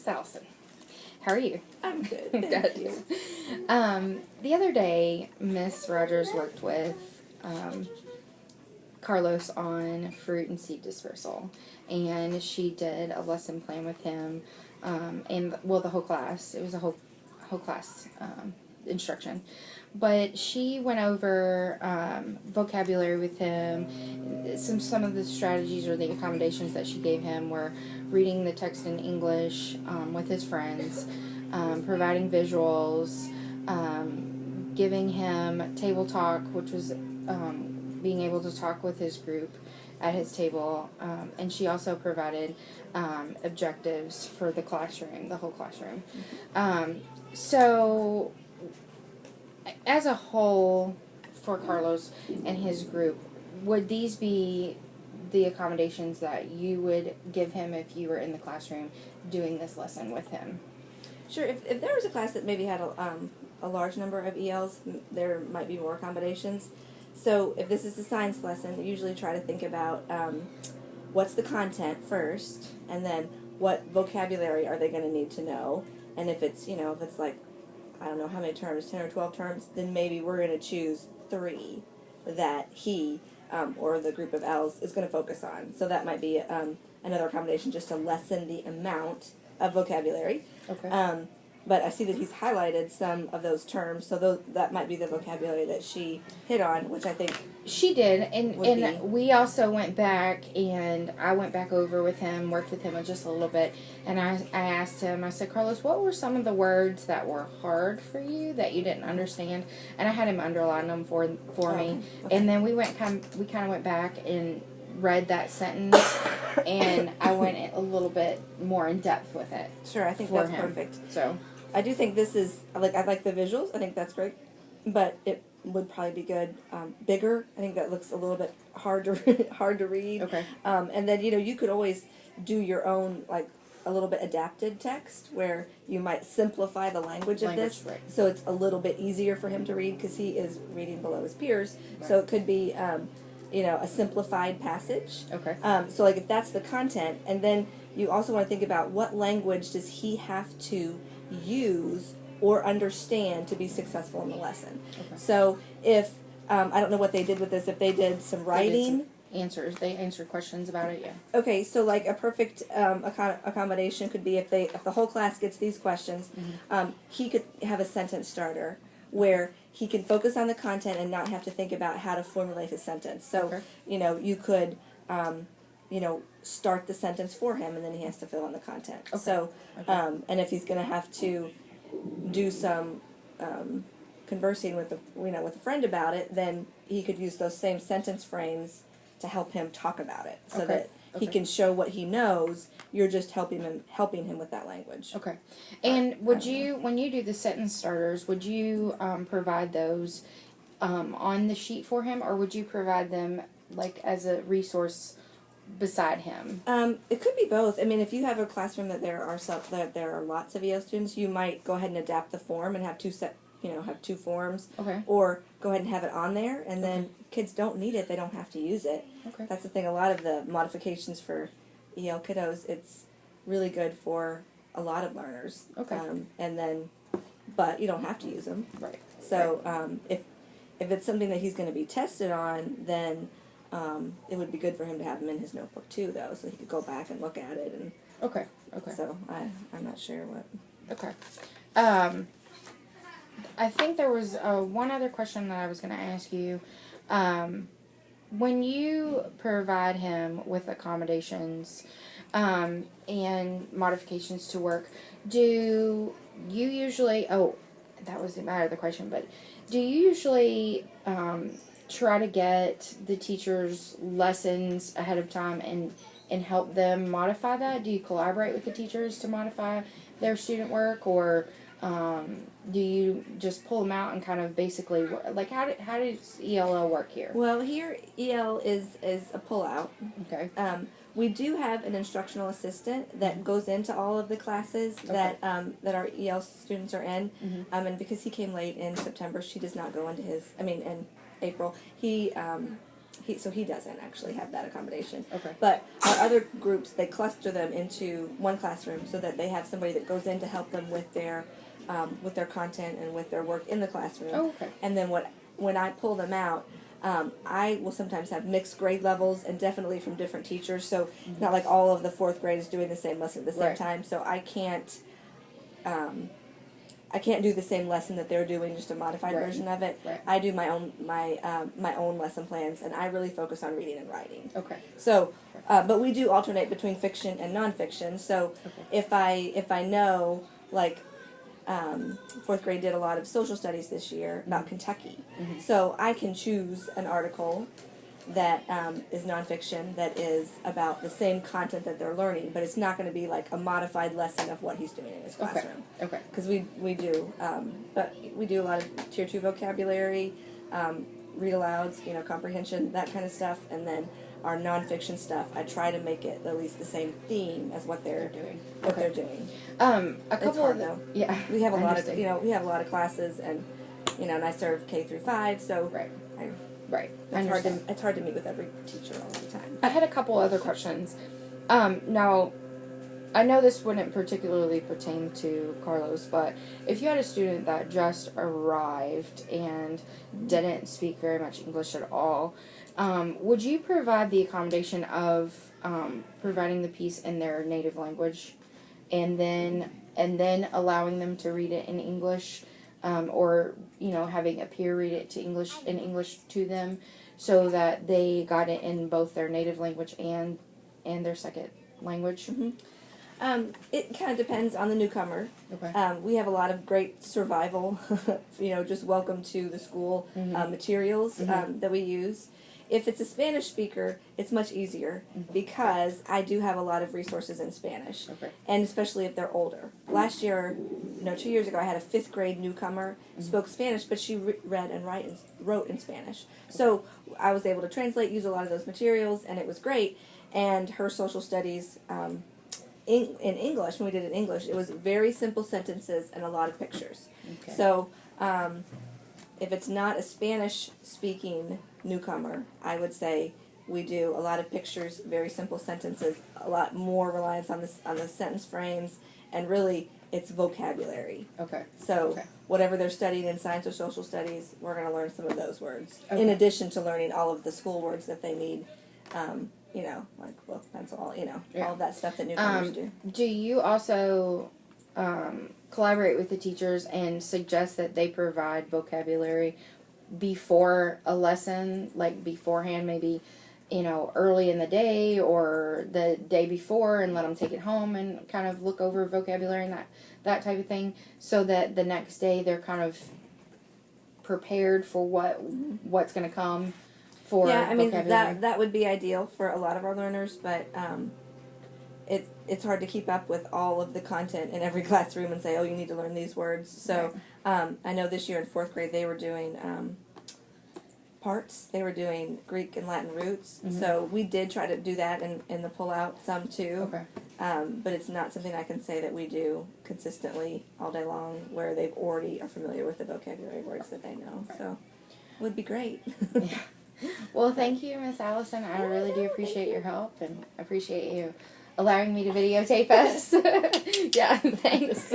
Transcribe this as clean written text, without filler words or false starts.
Allison. How are you? I'm good. Thank you. The other day, Miss Rogers worked with Carlos on fruit and seed dispersal, and she did a lesson plan with him, and the whole class. It was a whole class instruction, but she went over vocabulary with him. Some of the strategies or the accommodations that she gave him were reading the text in English with his friends, providing visuals, giving him table talk, which was being able to talk with his group at his table, and she also provided objectives for the classroom, the whole classroom. So, as a whole, for Carlos and his group, would these be the accommodations that you would give him if you were in the classroom doing this lesson with him? Sure. If there was a class that maybe had a large number of ELs, there might be more accommodations. So if this is a science lesson, you usually try to think about what's the content first, and then what vocabulary are they going to need to know. And if it's, if it's like, I don't know how many terms, 10 or 12 terms, then maybe we're going to choose 3 that he or the group of L's is going to focus on. So that might be another accommodation just to lessen the amount of vocabulary. Okay. But I see that he's highlighted some of those terms, so that might be the vocabulary that she hit on, which I think she did. And we also went back, and I went back over with him, worked with him just a little bit, and I asked him, I said, Carlos, what were some of the words that were hard for you that you didn't understand? And I had him underline them for me. Okay. And then we kind of went back and read that sentence, and I went a little bit more in depth with it. Sure, I think that's perfect. So I do think this is, I like the visuals. I think that's great. But it would probably be good bigger. I think that looks a little bit hard to read. Okay. And then, you could always do your own, a little bit adapted text where you might simplify the language of this. Right. So it's a little bit easier for him to read because he is reading below his peers. Right. So it could be, a simplified passage. Okay. So if that's the content, and then you also want to think about what language does he have to use or understand to be successful in the lesson. Okay. So if I don't know what they did with this, if they did some writing they answered questions about it. Yeah. Okay, so a perfect accommodation could be if the whole class gets these questions, he could have a sentence starter where he can focus on the content and not have to think about how to formulate his sentence. So you could start the sentence for him, and then he has to fill in the content. Okay. So, and if he's going to have to do some conversing with a friend about it, then he could use those same sentence frames to help him talk about it, so that he can show what he knows. You're just helping him with that language. Okay. And when you do the sentence starters, would you provide those on the sheet for him, or would you provide them as a resource beside him? It could be both. I mean, if you have a classroom that there are lots of EL students, you might go ahead and adapt the form and have two forms. Okay. Or go ahead and have it on there, and then kids don't need it; they don't have to use it. Okay. That's the thing. A lot of the modifications for EL kiddos, it's really good for a lot of learners. Okay. But you don't have to use them. Right. So if it's something that he's going to be tested on, then it would be good for him to have them in his notebook too, though, so he could go back and look at it. And Okay. So I'm not sure what. Okay. I think there was one other question that I was going to ask you. When you provide him with accommodations and modifications to work, do you usually... Oh, that was my other question, but do you usually try to get the teachers' lessons ahead of time and help them modify that? Do you collaborate with the teachers to modify their student work, or do you just pull them out and kind of basically how does ELL work here? Well, here EL is a pullout. Okay. We do have an instructional assistant that goes into all of the classes that our EL students are in, and because he came late in September, she does not go into in April. He he doesn't actually have that accommodation. Okay. But our other groups, they cluster them into one classroom so that they have somebody that goes in to help them with their content and with their work in the classroom. Oh, okay. And then when I pull them out, I will sometimes have mixed grade levels and definitely from different teachers. So it's not like all of the fourth grade is doing the same lesson at the same Right. time. So I can't do the same lesson that they're doing, just a modified Right. version of it. Right. I do my own lesson plans, and I really focus on reading and writing. Okay. So, but we do alternate between fiction and nonfiction. So, Okay. if I know, like, fourth grade did a lot of social studies this year about Kentucky, so I can choose an article that is nonfiction that is about the same content that they're learning, but it's not going to be like a modified lesson of what he's doing in his classroom. Okay. Because we do, but we do a lot of tier 2 vocabulary, read alouds, comprehension, that kind of stuff, and then our nonfiction stuff. I try to make it at least the same theme as what they're doing. They're doing. A It's couple hard of the, though. yeah. We have a I lot of understand. we have a lot of classes, and and I serve K through 5, so Right. I, Right. I it's hard understand. to meet with every teacher all the time. I had a couple other questions. Now, I know this wouldn't particularly pertain to Carlos, but if you had a student that just arrived and didn't speak very much English at all, would you provide the accommodation of providing the piece in their native language, and then allowing them to read it in English, or having a peer read it in English to them, so that they got it in both their native language and their second language? It kind of depends on the newcomer. Okay. We have a lot of great survival, just welcome to the school materials that we use. If it's a Spanish speaker, it's much easier because I do have a lot of resources in Spanish, Okay. and especially if they're older. Last year, 2 years ago, I had a 5th grade newcomer, spoke Spanish, but she read and wrote in Spanish. So I was able to translate, use a lot of those materials, and it was great. And her social studies in English, when we did it in English, it was very simple sentences and a lot of pictures. Okay. So if it's not a Spanish-speaking newcomer, I would say we do a lot of pictures, very simple sentences, a lot more reliance on the sentence frames, and really it's vocabulary. Okay. So Okay. whatever they're studying in science or social studies, we're going to learn some of those words, in Okay. addition to learning all of the school words that they need, like book, pencil, Yeah. all of that stuff that newcomers do. Do you also collaborate with the teachers and suggest that they provide vocabulary before a lesson, like beforehand, maybe early in the day or the day before, and let them take it home and kind of look over vocabulary and that type of thing, so that the next day they're kind of prepared for what's going to come for Yeah, I mean vocabulary? that would be ideal for a lot of our learners, but it's hard to keep up with all of the content in every classroom and say, oh, you need to learn these words. So I know this year in 4th grade they were doing parts. They were doing Greek and Latin roots. So we did try to do that in the pull-out some too. Okay. But it's not something I can say that we do consistently all day long, where they've already are familiar with the vocabulary words that they know. So it would be great. Yeah. Well, thank you, Miss Allison. I really do appreciate your help, and appreciate you allowing me to videotape us. Yeah, thanks.